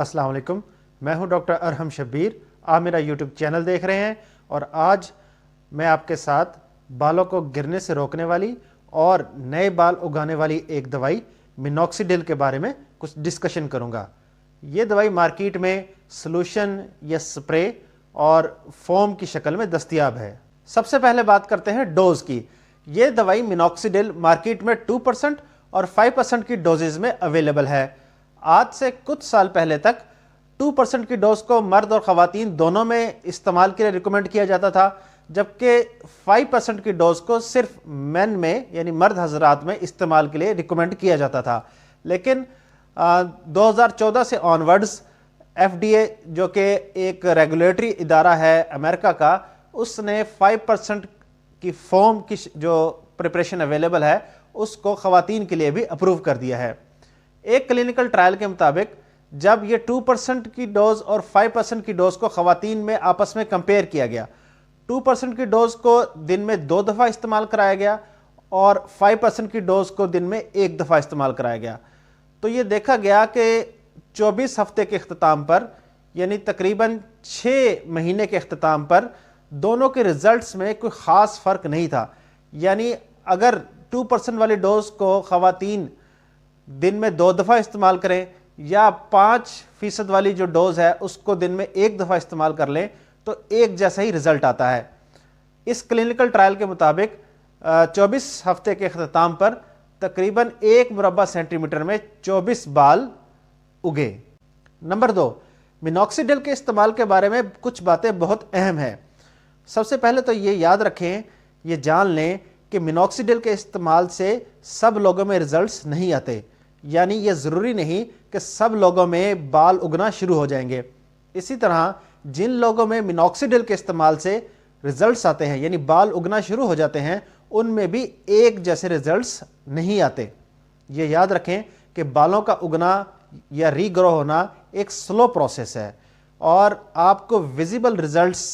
अस्सलाम वालेकुम, मैं हूं डॉक्टर अरहम शब्बीर। आप मेरा यूट्यूब चैनल देख रहे हैं और आज मैं आपके साथ बालों को गिरने से रोकने वाली और नए बाल उगाने वाली एक दवाई मिनॉक्सिडिल के बारे में कुछ डिस्कशन करूंगा। ये दवाई मार्केट में सॉल्यूशन या स्प्रे और फोम की शक्ल में दस्तयाब है। सबसे पहले बात करते हैं डोज की। ये दवाई मिनॉक्सिडिल मार्केट में 2% और 5% की डोजेज में अवेलेबल है। आज से कुछ साल पहले तक 2% की डोज को मर्द और ख़वातीन दोनों में इस्तेमाल के लिए रिकमेंड किया जाता था, जबकि 5% की डोज को सिर्फ मेन में यानी मर्द हजरात में इस्तेमाल के लिए रिकमेंड किया जाता था। लेकिन 2014 से ऑनवर्ड्स FDA जो कि एक रेगुलेटरी इदारा है अमेरिका का, उसने 5% की फोम की जो प्रिपरेशन अवेलेबल है उसको ख़वातीन के लिए भी अप्रूव कर दिया है। एक क्लिनिकल ट्रायल के मुताबिक जब ये 2% की डोज और 5% की डोज को ख़वातीन में आपस में कंपेयर किया गया, 2% की डोज को दिन में 2 दफ़ा इस्तेमाल कराया गया और 5% की डोज को दिन में 1 दफ़ा इस्तेमाल कराया गया, तो ये देखा गया कि 24 हफ्ते के अख्ताम पर यानी तकरीबन 6 महीने के अख्ताम पर दोनों के रिजल्ट्स में कोई ख़ास फ़र्क नहीं था। यानी अगर 2% वाली डोज को ख़वातीन दिन में 2 दफ़ा इस्तेमाल करें या 5% वाली जो डोज़ है उसको दिन में 1 दफ़ा इस्तेमाल कर लें तो एक जैसा ही रिज़ल्ट आता है। इस क्लिनिकल ट्रायल के मुताबिक 24 हफ्ते के अख्ताम पर तकरीबन 1 मुरब्बा सेंटीमीटर में 24 बाल उगे। नंबर 2, मिनॉक्सिडिल के इस्तेमाल के बारे में कुछ बातें बहुत अहम हैं। सबसे पहले तो ये याद रखें, ये जान लें कि मिनॉक्सिडिल के इस्तेमाल से सब लोगों में रिजल्ट्स नहीं आते। यानी ये ज़रूरी नहीं कि सब लोगों में बाल उगना शुरू हो जाएंगे। इसी तरह जिन लोगों में मिनॉक्सिडिल के इस्तेमाल से रिजल्ट्स आते हैं यानी बाल उगना शुरू हो जाते हैं, उनमें भी एक जैसे रिजल्ट्स नहीं आते। ये याद रखें कि बालों का उगना या रीग्रो होना एक स्लो प्रोसेस है और आपको विजिबल रिजल्ट्स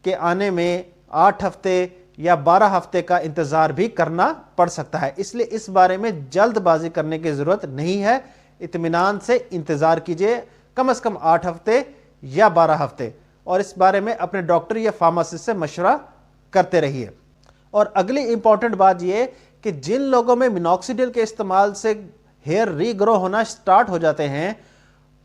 के आने में 8 हफ्ते या 12 हफ्ते का इंतज़ार भी करना पड़ सकता है। इसलिए इस बारे में जल्दबाजी करने की ज़रूरत नहीं है। इत्मीनान से इंतज़ार कीजिए, कम से कम 8 हफ्ते या 12 हफ्ते, और इस बारे में अपने डॉक्टर या फार्मासिस्ट से मशवरा करते रहिए। और अगली इंपॉर्टेंट बात यह कि जिन लोगों में मिनॉक्सिडिल के इस्तेमाल से हेयर रीग्रो होना स्टार्ट हो जाते हैं,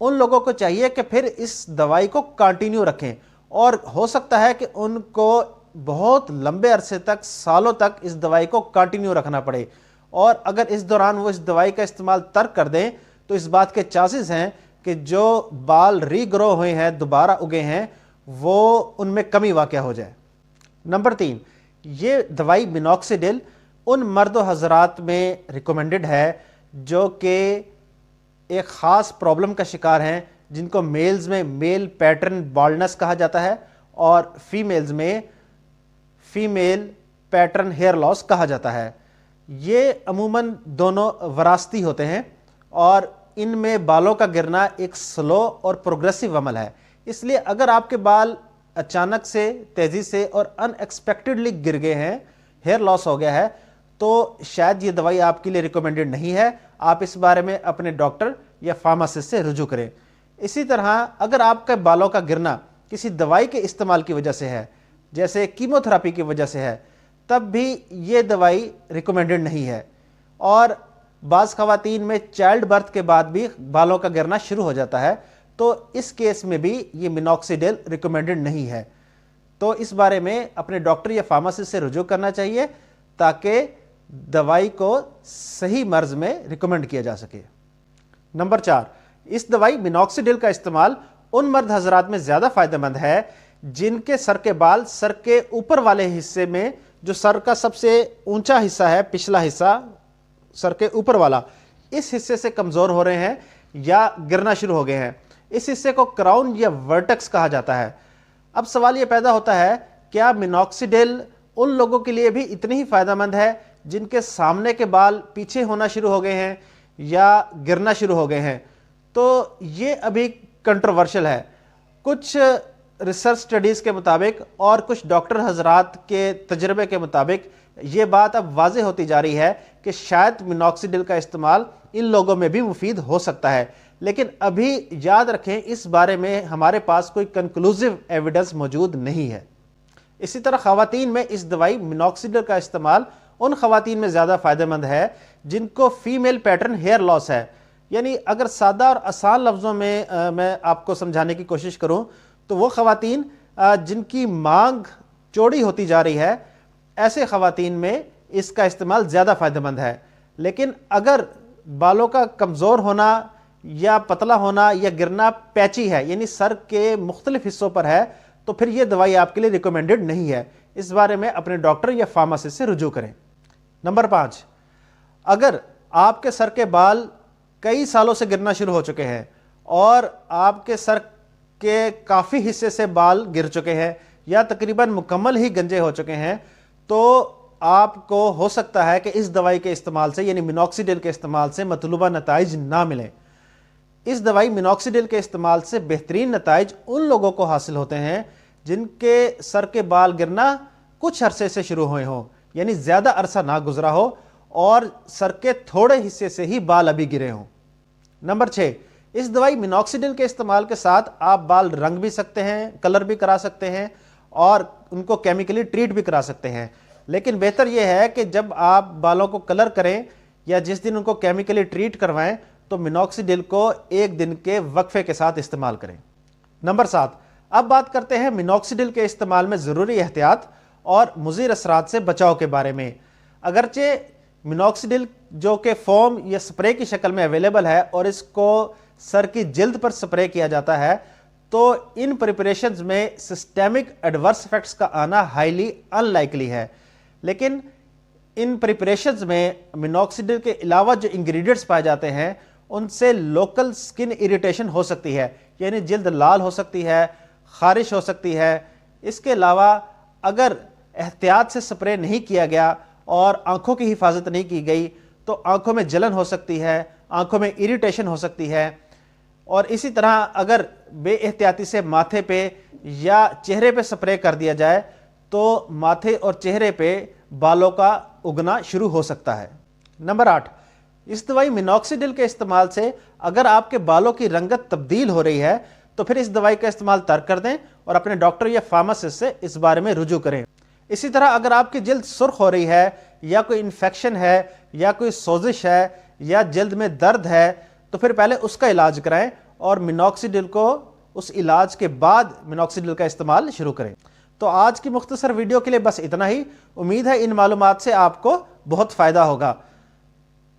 उन लोगों को चाहिए कि फिर इस दवाई को कंटिन्यू रखें और हो सकता है कि उनको बहुत लंबे अरसे तक, सालों तक इस दवाई को कंटिन्यू रखना पड़े। और अगर इस दौरान वो इस दवाई का इस्तेमाल तर्क कर दें तो इस बात के चांसेस हैं कि जो बाल रीग्रो हुए हैं, दोबारा उगे हैं, वो उनमें कमी वाक़या हो जाए। नंबर 3, ये दवाई मिनॉक्सिडिल उन मर्द हज़रात में रिकमेंडेड है जो कि एक ख़ास प्रॉब्लम का शिकार हैं, जिनको मेल्स में मेल पैटर्न बाल्डनेस कहा जाता है और फीमेल्स में फीमेल पैटर्न हेयर लॉस कहा जाता है। ये अमूमन दोनों वरासती होते हैं और इनमें बालों का गिरना एक स्लो और प्रोग्रेसिव अमल है। इसलिए अगर आपके बाल अचानक से, तेज़ी से और अनएक्सपेक्टेडली गिर गए हैं, हेयर लॉस हो गया है, तो शायद ये दवाई आपके लिए रिकमेंडेड नहीं है। आप इस बारे में अपने डॉक्टर या फार्मासिस्ट से रुजू करें। इसी तरह अगर आपके बालों का गिरना किसी दवाई के इस्तेमाल की वजह से है, जैसे कीमोथेरेपी की वजह से है, तब भी ये दवाई रिकमेंडेड नहीं है। और बाज़ ख़वातीन में चाइल्ड बर्थ के बाद भी बालों का गिरना शुरू हो जाता है, तो इस केस में भी ये मिनॉक्सिडिल रिकमेंडेड नहीं है। तो इस बारे में अपने डॉक्टर या फार्मासिस्ट से रुजू करना चाहिए ताकि दवाई को सही मर्ज में रिकमेंड किया जा सके। नंबर 4, इस दवाई मिनॉक्सिडिल का इस्तेमाल उन मर्द हजरात में ज़्यादा फ़ायदेमंद है जिनके सर के बाल सर के ऊपर वाले हिस्से में, जो सर का सबसे ऊंचा हिस्सा है, पिछला हिस्सा सर के ऊपर वाला, इस हिस्से से कमज़ोर हो रहे हैं या गिरना शुरू हो गए हैं। इस हिस्से को क्राउन या वर्टेक्स कहा जाता है। अब सवाल ये पैदा होता है, क्या मिनॉक्सिडिल उन लोगों के लिए भी इतनी ही फ़ायदेमंद है जिनके सामने के बाल पीछे होना शुरू हो गए हैं या गिरना शुरू हो गए हैं? तो ये अभी कंट्रोवर्शियल है। कुछ रिसर्च स्टडीज़ के मुताबिक और कुछ डॉक्टर हजरात के तजर्बे के मुताबिक ये बात अब वाज़ेह होती जा रही है कि शायद मिनॉक्सिडिल का इस्तेमाल इन लोगों में भी मुफीद हो सकता है। لیکن ابھی یاد رکھیں اس بارے میں ہمارے پاس کوئی کنکلوزیو ایویڈنس موجود نہیں ہے۔ اسی طرح خواتین میں اس دوائی مینوکسیڈل کا استعمال ان خواتین میں زیادہ فائدہ مند ہے جن کو فیمیل پیٹرن ہیئر لاس ہے۔ یعنی اگر سادہ اور آسان لفظوں میں میں آپ کو سمجھانے کی کوشش کروں تو وہ خواتین جن کی مانگ چوڑی ہوتی جا رہی ہے، ایسے خواتین میں اس کا استعمال زیادہ فائدہ مند ہے۔ لیکن اگر بالوں کا کمزور ہونا یا پتلا ہونا یا گرنا پیچی ہے، یعنی سر کے مختلف حصوں پر ہے، تو پھر یہ دوائی آپ کے لیے ریکمینڈڈ نہیں ہے۔ اس بارے میں اپنے ڈاکٹر یا فارماسسٹ سے رجوع کریں۔ نمبر 5، اگر آپ کے سر کے بال کئی سالوں سے گرنا شروع ہو چکے ہیں اور آپ کے سر کے کافی حصے سے بال گر چکے ہیں یا تقریباً مکمل ہی گنجے ہو چکے ہیں، تو آپ کو ہو سکتا ہے کہ اس دوائی کے استعمال سے یعنی مینوکسیڈل کے استعمال سے مطلوبہ نتائج نہ ملیں۔ اس دوائی مینوکسیڈل کے استعمال سے بہترین نتائج ان لوگوں کو حاصل ہوتے ہیں جن کے سر کے بال گرنا کچھ عرصے سے شروع ہوئے ہوں، یعنی زیادہ عرصہ نہ گزرا ہو اور سر کے تھوڑے حصے سے ہی بال ابھی گرے ہوں۔ نمبر 6، اس دوائی مینوکسیڈل کے استعمال کے ساتھ آپ بال رنگ بھی سکتے ہیں، کلر بھی کرا سکتے ہیں اور ان کو کیمیکلی ٹریٹ بھی کرا سکتے ہیں۔ لیکن بہتر یہ ہے کہ جب آپ بالوں کو کلر کریں یا جس دن ان کو کیمیکلی ٹریٹ کروائیں تو مینوکسیڈل کو ایک دن کے وقفے کے ساتھ استعمال کریں۔ نمبر 7، اب بات کرتے ہیں مینوکسیڈل کے استعمال میں ضروری احتیاط اور مضر اثرات سے بچاؤ کے بارے میں۔ اگرچہ مینوکسیڈل جو کہ فوم یا سپرے کی شکل میں اویلیبل ہے اور اس کو سر کی جلد پر سپرے کیا جاتا ہے، تو ان پریپریشنز میں سسٹیمک ایڈورس ایفیکٹس کا آنا ہائیلی ان لائکلی ہے۔ لیکن ان پریپریشنز میں مینوکسیڈل کے علاوہ جو انگریڈینٹس پائے جاتے ہیں ان سے لوکل سکن ایریٹیشن ہو سکتی ہے، یعنی جلد لال ہو سکتی ہے، خارش ہو سکتی ہے۔ اس کے علاوہ اگر احتیاط سے سپرے نہیں کیا گیا اور آنکھوں کی حفاظت نہیں کی گئی تو آنکھوں میں جلن ہو سکتی ہے، آنکھوں میں ایریٹیشن ہو سکتی ہے۔ اور اسی طرح اگر بے احتیاطی سے ماتھے پہ یا چہرے پہ سپرے کر دیا جائے تو ماتھے اور چہرے پہ بالوں کا اگنا شروع ہو سکتا ہے۔ نمبر 8، اس دوائی مینوکسیڈل کے استعمال سے اگر آپ کے بالوں کی رنگت تبدیل ہو رہی ہے تو پھر اس دوائی کا استعمال ترک کر دیں اور اپنے ڈاکٹر یا فارماسسٹ سے اس بارے میں رجوع کریں۔ اسی طرح اگر آپ کی جلد سرخ ہو رہی ہے یا کوئی انفیکشن ہے یا کوئی سوزش ہے یا جلد میں درد ہے تو پھر پہلے اس کا علاج کرائیں اور مینوکسیڈل کو اس علاج کے بعد مینوکسیڈل کا استعمال شروع کریں۔ تو آج کی مختصر ویڈیو کے لیے بس اتنا ہی۔ امید ہے ان معلومات سے آپ کو بہت فائدہ ہوگا۔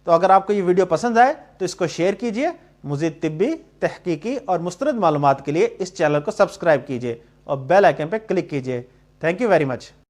تو اگر آپ کو یہ ویڈیو پسند آئے تو اس کو شیئر کیجئے۔ مزید طبی، تحقیقی اور مستند معلومات کے لیے اس چینل کو سبسکرائب کیجئے اور بیل آئیکن پہ کلک کیجئے۔ Thank you very much.